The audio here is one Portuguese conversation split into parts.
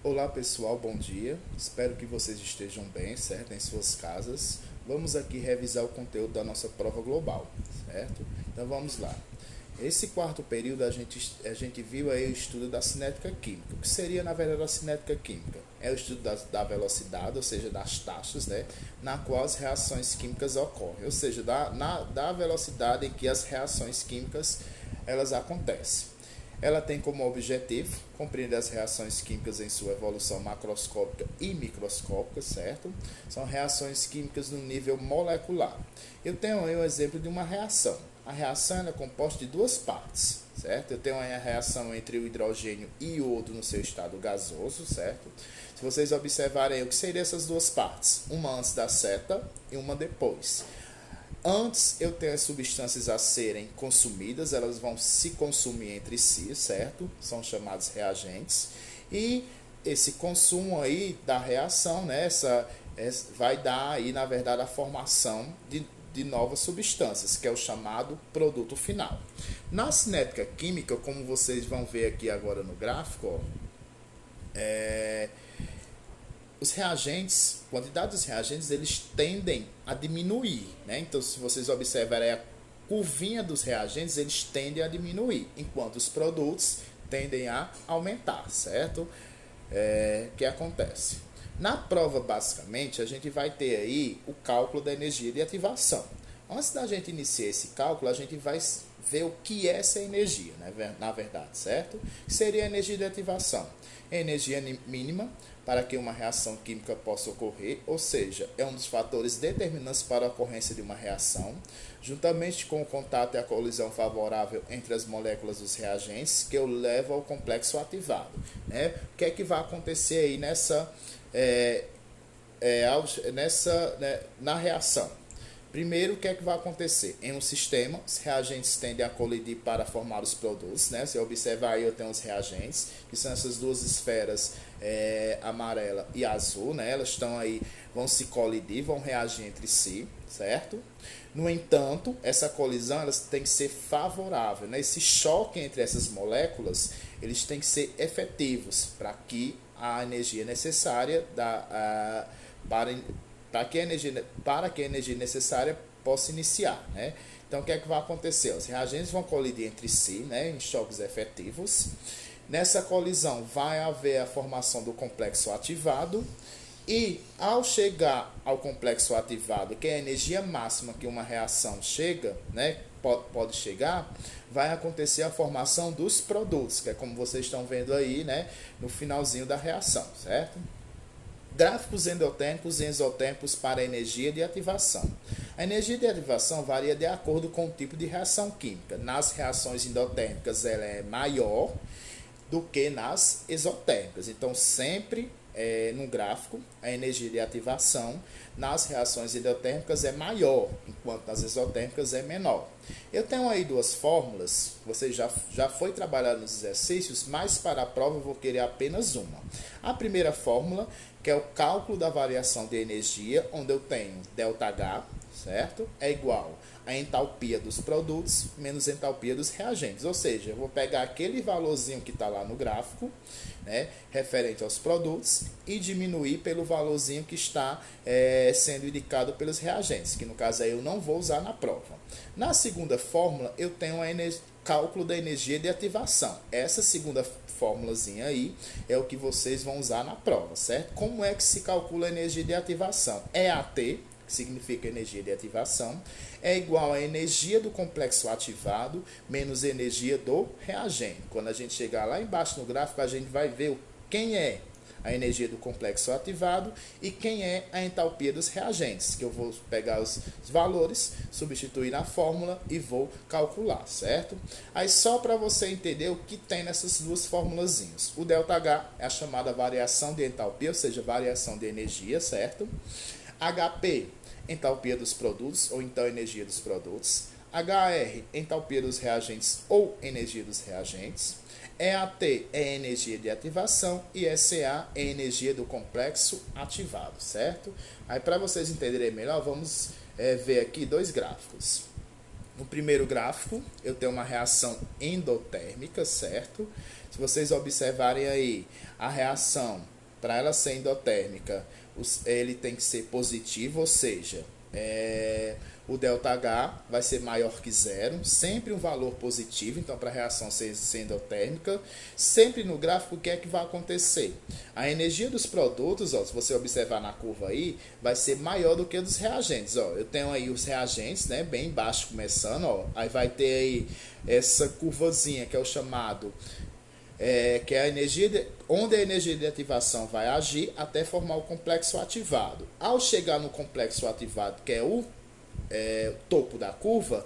Olá pessoal, bom dia. Espero que vocês estejam bem, certo? Em suas casas. Vamos aqui revisar o conteúdo da nossa prova global, certo? Então vamos lá. Esse quarto período a gente viu aí o estudo da cinética química. O que seria na verdade a cinética química? É o estudo da velocidade, ou seja, das taxas, né? Na qual as reações químicas ocorrem, ou seja, da velocidade em que as reações químicas elas acontecem. Ela tem como objetivo compreender as reações químicas em sua evolução macroscópica e microscópica, certo? São reações químicas no nível molecular. Eu tenho aí um exemplo de uma reação. A reação é composta de duas partes, certo? Eu tenho aí a reação entre o hidrogênio e iodo no seu estado gasoso, certo? Se vocês observarem o que seriam essas duas partes, uma antes da seta e uma depois. Antes eu tenho as substâncias a serem consumidas, elas vão se consumir entre si, certo? São chamados reagentes. E esse consumo aí da reação, né, vai dar aí, na verdade, a formação de novas substâncias, que é o chamado produto final. Na cinética química, como vocês vão ver aqui agora no gráfico, ó, os reagentes, a quantidade dos reagentes, eles tendem a diminuir, né? Então, se vocês observarem a curvinha dos reagentes, eles tendem a diminuir, enquanto os produtos tendem a aumentar, certo? O que acontece? Na prova, basicamente, a gente vai ter aí o cálculo da energia de ativação. Antes da gente iniciar esse cálculo, a gente vai ver o que é essa energia, né? Na verdade, certo? Que seria a energia de ativação? É energia mínima para que uma reação química possa ocorrer, ou seja, é um dos fatores determinantes para a ocorrência de uma reação, juntamente com o contato e a colisão favorável entre as moléculas dos reagentes, que o leva ao complexo ativado, né? O que é que vai acontecer aí na reação? Primeiro, o que é que vai acontecer? Em um sistema, os reagentes tendem a colidir para formar os produtos, né? Se observar aí, eu tenho os reagentes, que são essas duas esferas amarela e azul, né? Elas estão aí, vão se colidir, vão reagir entre si, certo? No entanto, essa colisão elas tem que ser favorável, né? Esse choque entre essas moléculas, eles têm que ser efetivos para que a energia necessária para que a energia necessária possa iniciar, né? Então, o que é que vai acontecer? Os reagentes vão colidir entre si, né, em choques efetivos. Nessa colisão vai haver a formação do complexo ativado e, ao chegar ao complexo ativado, que é a energia máxima que uma reação chega, né, pode chegar, vai acontecer a formação dos produtos, que é como vocês estão vendo aí, né, no finalzinho da reação, certo? Gráficos endotérmicos e exotérmicos para a energia de ativação. A energia de ativação varia de acordo com o tipo de reação química. Nas reações endotérmicas ela é maior do que nas exotérmicas. Então, sempre no gráfico, a energia de ativação nas reações endotérmicas é maior, enquanto nas exotérmicas é menor. Eu tenho aí duas fórmulas, você já foi trabalhar nos exercícios, mas para a prova eu vou querer apenas uma. A primeira fórmula, que é o cálculo da variação de energia, onde eu tenho ΔH, certo? É igual a entalpia dos produtos menos a entalpia dos reagentes. Ou seja, eu vou pegar aquele valorzinho que está lá no gráfico, né, referente aos produtos, e diminuir pelo valorzinho que está sendo indicado pelos reagentes, que no caso aí eu não vou usar na prova. Na segunda fórmula, eu tenho cálculo da energia de ativação. Essa segunda fórmulazinha aí é o que vocês vão usar na prova, certo? Como é que se calcula a energia de ativação? EAT, que significa energia de ativação, é igual à energia do complexo ativado menos energia do reagente. Quando a gente chegar lá embaixo no gráfico, a gente vai ver quem é a energia do complexo ativado e quem é a entalpia dos reagentes, que eu vou pegar os valores, substituir na fórmula e vou calcular, certo? Aí só para você entender o que tem nessas duas formulazinhas. O ΔH é a chamada variação de entalpia, ou seja, variação de energia, certo? HP, entalpia dos produtos, ou então energia dos produtos. HR, entalpia dos reagentes ou energia dos reagentes. EAT é energia de ativação e SA é energia do complexo ativado, certo? Aí para vocês entenderem melhor, vamos ver aqui dois gráficos. No primeiro gráfico, eu tenho uma reação endotérmica, certo? Se vocês observarem aí, a reação, para ela ser endotérmica, ele tem que ser positivo, ou seja, o ΔH vai ser maior que zero, sempre um valor positivo, então para a reação ser endotérmica, sempre no gráfico o que é que vai acontecer? A energia dos produtos, ó, se você observar na curva aí, vai ser maior do que a dos reagentes. Ó. Eu tenho aí os reagentes, né, bem embaixo começando, ó, aí vai ter aí essa curvazinha que é o chamado, que é a energia onde a energia de ativação vai agir até formar o complexo ativado. Ao chegar no complexo ativado, que é o topo da curva,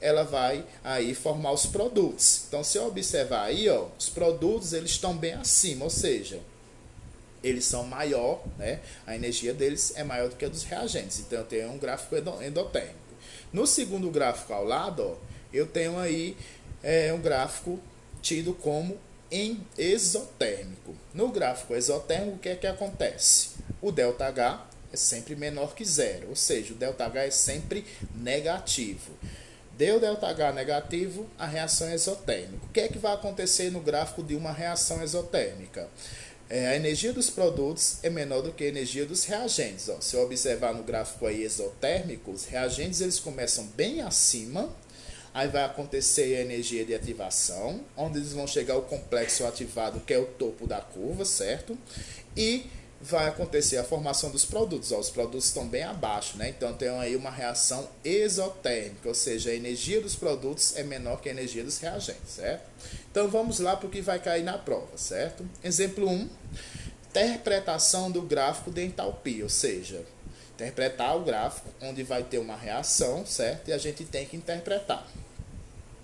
ela vai aí formar os produtos. Então, se eu observar aí, ó, os produtos eles estão bem acima, ou seja, eles são maior, né? A energia deles é maior do que a dos reagentes. Então, eu tenho um gráfico endotérmico. No segundo gráfico ao lado, ó, eu tenho aí um gráfico tido como exotérmico. No gráfico exotérmico, o que é que acontece? O ΔH é sempre menor que zero, ou seja, o ΔH é sempre negativo. Deu ΔH negativo, a reação é exotérmica. O que é que vai acontecer no gráfico de uma reação exotérmica? A energia dos produtos é menor do que a energia dos reagentes. Ó, se eu observar no gráfico aí exotérmico, os reagentes eles começam bem acima, aí vai acontecer a energia de ativação, onde eles vão chegar ao complexo ativado, que é o topo da curva, certo? E vai acontecer a formação dos produtos. Ó, os produtos estão bem abaixo, né? Então tem aí uma reação exotérmica, ou seja, a energia dos produtos é menor que a energia dos reagentes, certo? Então vamos lá para o que vai cair na prova, certo? Exemplo 1, interpretação do gráfico de entalpia, ou seja, interpretar o gráfico onde vai ter uma reação, certo? E a gente tem que interpretar.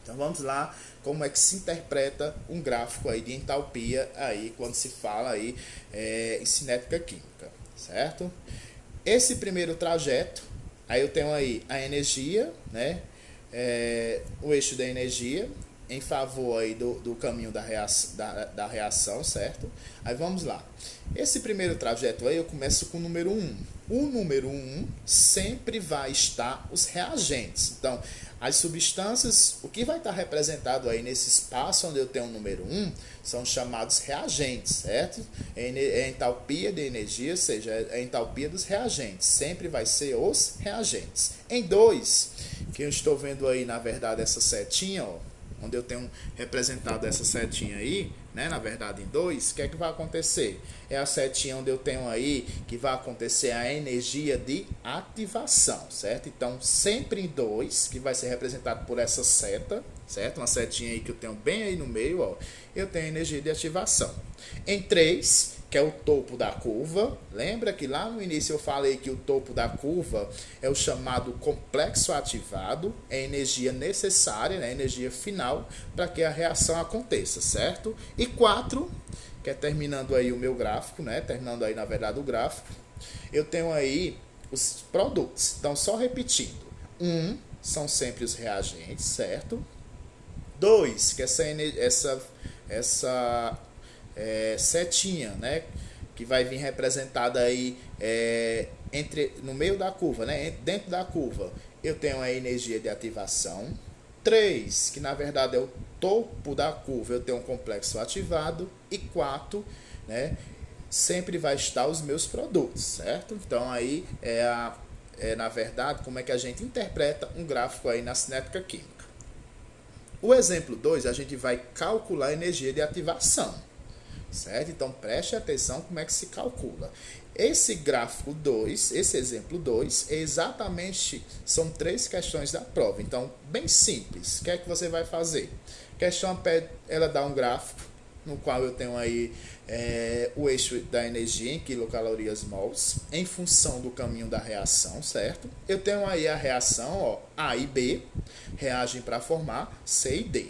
Então vamos lá, como é que se interpreta um gráfico aí de entalpia aí quando se fala aí em cinética química, certo? Esse primeiro trajeto, aí eu tenho aí a energia, né? O eixo da energia em favor aí do caminho da reação, certo? Aí vamos lá. Esse primeiro trajeto aí eu começo com o número 1. O número 1 sempre vai estar os reagentes. Então, as substâncias, o que vai estar representado aí nesse espaço onde eu tenho o número 1, são chamados reagentes, certo? É a entalpia de energia, ou seja, a entalpia dos reagentes. Sempre vai ser os reagentes. Em 2, que eu estou vendo aí, na verdade, essa setinha, ó, onde eu tenho representado essa setinha aí, né, na verdade em 2, o que é que vai acontecer? É a setinha onde eu tenho aí que vai acontecer a energia de ativação, certo? Então, sempre em 2, que vai ser representado por essa seta, certo? Uma setinha aí que eu tenho bem aí no meio, ó, eu tenho energia de ativação. Em 3, que é o topo da curva, lembra que lá no início eu falei que o topo da curva é o chamado complexo ativado, é a energia necessária, né, a energia final para que a reação aconteça, certo? E 4, que é terminando aí o meu gráfico, né, terminando aí na verdade o gráfico, eu tenho aí os produtos. Então, só repetindo, 1 são sempre os reagentes, certo? 2, que essa setinha, né, que vai vir representada aí no meio da curva, né, dentro da curva, eu tenho a energia de ativação. 3, que na verdade é o topo da curva, eu tenho um complexo ativado. E 4, né, sempre vai estar os meus produtos, certo? Então aí na verdade como é que a gente interpreta um gráfico aí na cinética química. O exemplo 2, a gente vai calcular a energia de ativação, certo? Então preste atenção como é que se calcula. Esse gráfico 2, esse exemplo 2, são 3 questões da prova. Então, bem simples. O que é que você vai fazer? A questão pede, ela dá um gráfico, no qual eu tenho aí o eixo da energia em quilocalorias mols, em função do caminho da reação, certo? Eu tenho aí a reação, ó, A e B, reagem para formar C e D.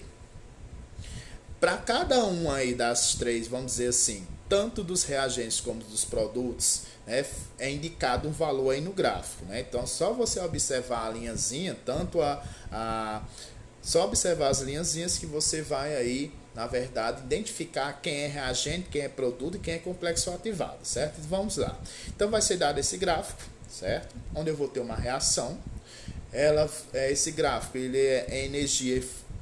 Para cada um aí das 3, vamos dizer assim, tanto dos reagentes como dos produtos, né, é indicado um valor aí no gráfico, né? Então, só você observar a linhazinha, só observar as linhazinhas que você vai aí, na verdade, identificar quem é reagente, quem é produto e quem é complexo ativado, certo? Vamos lá. Então, vai ser dado esse gráfico, certo? Onde eu vou ter uma reação, esse gráfico ele é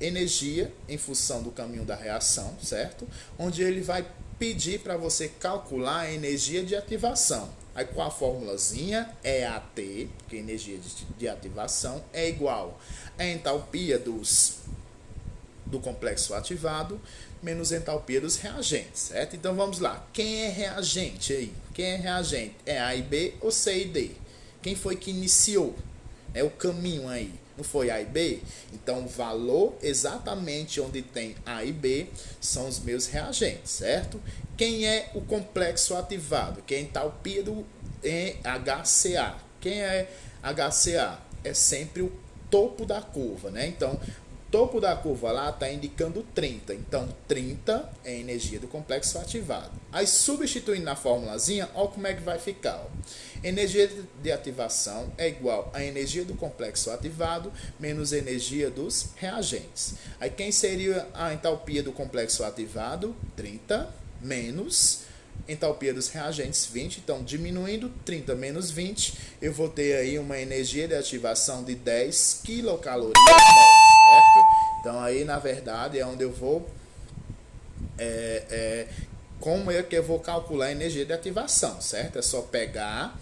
energia em função do caminho da reação, certo? Onde ele vai pedir para você calcular a energia de ativação. Aí com a formulazinha EAT, que é energia de ativação, é igual a entalpia do complexo ativado menos entalpia dos reagentes, certo? Então vamos lá. Quem é reagente aí? Quem é reagente? É A e B ou C e D? Quem foi que iniciou? É o caminho aí. Não foi A e B? Então, o valor exatamente onde tem A e B são os meus reagentes, certo? Quem é o complexo ativado? Que é a entalpia do HCA. Quem é HCA? É sempre o topo da curva, né? Então, o topo da curva lá está indicando 30. Então, 30 é a energia do complexo ativado. Aí, substituindo na formulazinha, olha como é que vai ficar. Ó. Energia de ativação é igual a energia do complexo ativado menos energia dos reagentes. Aí, quem seria a entalpia do complexo ativado? 30 menos entalpia dos reagentes, 20. Então, diminuindo 30 menos 20, eu vou ter aí uma energia de ativação de 10 quilocalorias mol, certo? Então, aí, na verdade, é onde eu vou... como é que eu vou calcular a energia de ativação, certo? É só pegar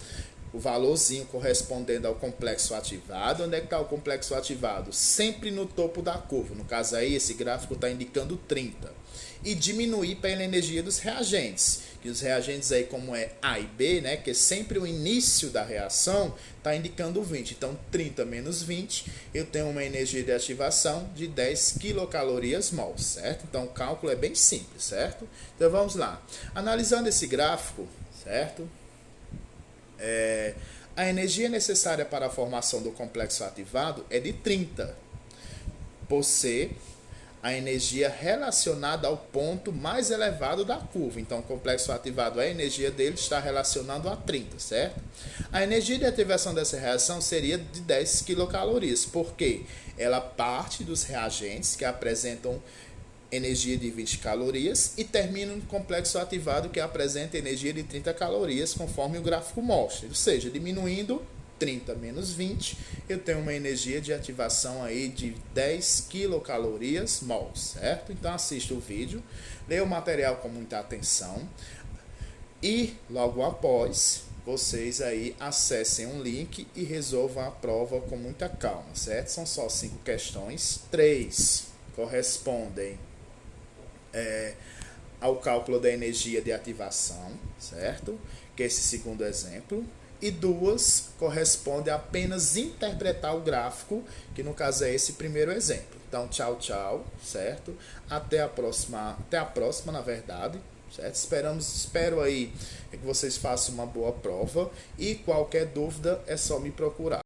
o valorzinho correspondendo ao complexo ativado. Onde é que está o complexo ativado? Sempre no topo da curva. No caso aí, esse gráfico está indicando 30. E diminuir pela energia dos reagentes. Que os reagentes aí, como é A e B, né? Que é sempre o início da reação, está indicando 20. Então, 30 menos 20, eu tenho uma energia de ativação de 10 quilocalorias mol, certo? Então, o cálculo é bem simples, certo? Então, vamos lá. Analisando esse gráfico, certo? A energia necessária para a formação do complexo ativado é de 30, por ser a energia relacionada ao ponto mais elevado da curva. Então, o complexo ativado, a energia dele está relacionado a 30, certo? A energia de ativação dessa reação seria de 10 quilocalorias, porque ela parte dos reagentes que apresentam energia de 20 calorias e termina no complexo ativado que apresenta energia de 30 calorias, conforme o gráfico mostra. Ou seja, diminuindo 30 menos 20, eu tenho uma energia de ativação aí de 10 quilocalorias mol, certo? Então assista o vídeo, leia o material com muita atenção e logo após vocês aí acessem um link e resolvam a prova com muita calma, certo? São só 5 questões, 3 correspondem ao cálculo da energia de ativação, certo? Que é esse segundo exemplo. E 2 correspondem a apenas interpretar o gráfico, que no caso é esse primeiro exemplo. Então, tchau, tchau, certo? Até a próxima, na verdade, certo? Espero aí que vocês façam uma boa prova e qualquer dúvida é só me procurar.